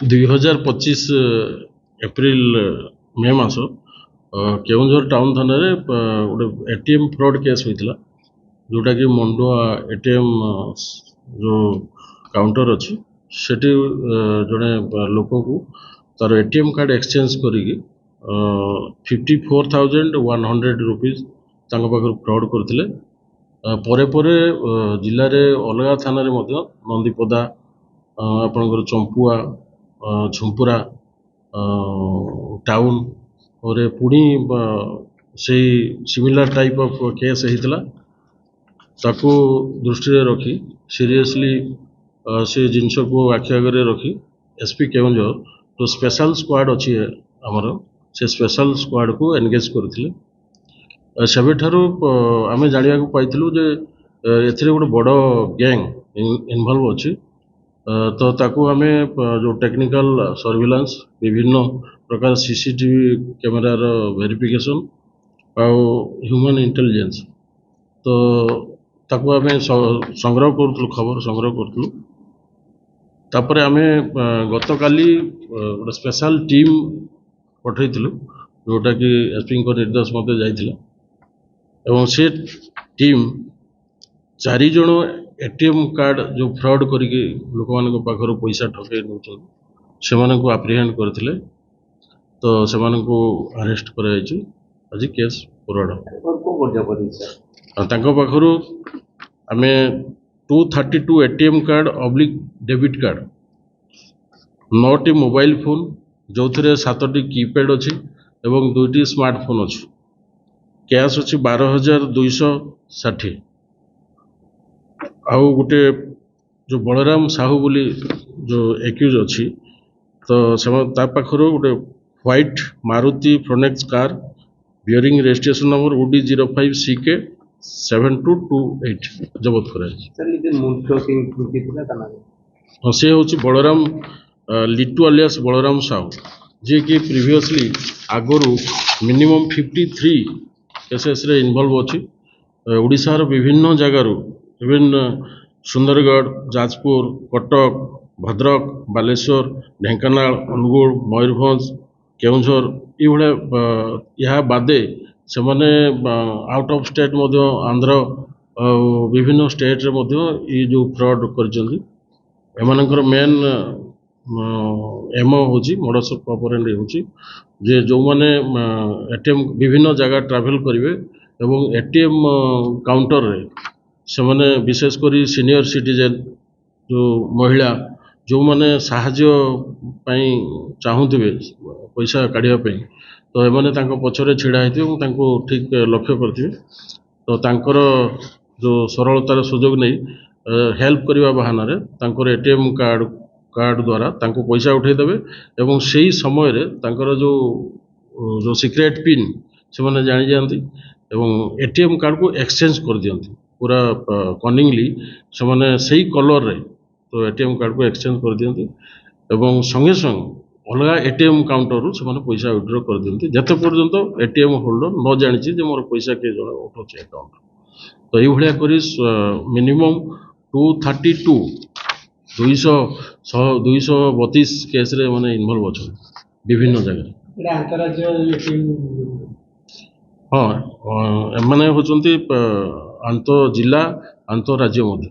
2025 April May मास Keonjhar town थाना रे गोटे एटीएम फ्रॉड केस होता जोटा कि मंडुआ एटीएम जो काउंटर अच्छी सेठी जड़े लोक को तार एटीएम कार्ड एक्सचेंज करी 54,100 रुपीज पाखर फ्रॉड करते परे परे जिले में अलग थाना रे नंदीपदा आपणकर चंपुआ झुंपुरा टाउन और पुणी से सिमिलर टाइप ऑफ केस होता ताकू दृष्टि रखी सीरियसली से जिनस को आखि आगे रखी एसपी केउंझर तो स्पेशल स्क्वाड अच्छी आमर से स्पेशल स्क्वाड को एनगेज करथिले सेबे ठारू आमे जानिया को पाइथिलु जे एथिरे गोटे बड़ गैंग इन्वॉल्व अच्छी तो ताकू आमे जो टेक्निकल सर्विलांस विभिन्न प्रकार सीसीटीवी कैमेरार वेरिफिकेशन आउ ह्यूमन इंटेलिजेंस तो ताकू आमे संग्रह करथुलु खबर संग्रह करथुलु तापरे आमे गत काली गोटे स्पेशल टीम पठैथिलु जोटा कि एसपी को निर्देश मते जाइथिला एवं से टीम 4 जण एटीएम कार्ड जो फ्रॉड करके लोक मान पाखर पैसा ठके नौ आप्रिहेंड करथिले तो से अरेस्ट कर आज केस पाखर आम 232 ATM card oblique debit card 9टी मोबाइल फोन जो थे 7टी कीपैड अच्छी एवं 2टी स्मार्टफोन अच्छी कैश अच्छी 12,260 आउ गोटे जो बलराम साहू बोली जो एक्यूज अच्छी तो से पाखर गोटे white Maruti Fronx car bearing registration number OD 05 CK 7228 जबत कर से हूँ बलराम लिटू अलियास बलराम साहू जी कि प्रीवियसली आगरू मिनिमम 53 केसेस रे इन्वॉल्व अच्छी ओडिशार विभिन्न जगार विभिन्न सुंदरगढ़ जाजपुर कटक भद्रक बालेश्वर ढेंकानाल अनुगुल मयूरभंज केउंझर यह बादे से माने आउट ऑफ स्टेट आंध्र विभिन्न स्टेट रे ये जो फ्रॉड कर मेन एम हूँ मॉडस ऑपरेंडी हूँ जे जो माने एटीएम विभिन्न जगह ट्रैवल करेंगे एवं एटीएम काउंटर रे से माने विशेषकर सीनियर सिटीजन जो महिला जो माने साहाଯ୍य चाहूबे पैसा काढ़ापी तो एमाने पछरे छिड़ा होती ठीक लक्ष्य करते तो तांकर जो सरलतार सुजोग नहीं हेल्प करने बहाना रे एटीएम कार्ड द्वारा तांको पैसा उठेदेवे एवं से ही समय रे तांकर जो सिक्रेट पिन से माने जानी जाती एवं एटीएम कार्ड को एक्सचेंज कर दियंती पूरा कनिंगली से माने सही कलर रे तो एटीएम कार्ड को एक्सचेंज कर दियंती एवं संगे संग अलग एटीएम काउंटर रू से पैसा विड्रॉ कर दियंती जते पर्यंत एटीएम होल्डर न जानी जे मोर पैसा के जण उठौचे अकाउंट तो ये करी मिनिमम 232 केस रे माने इन्वॉल्व अच्छा विभिन्न जगह हाँ माने होचंती आंतर जिला आंतर राज्य मध्य।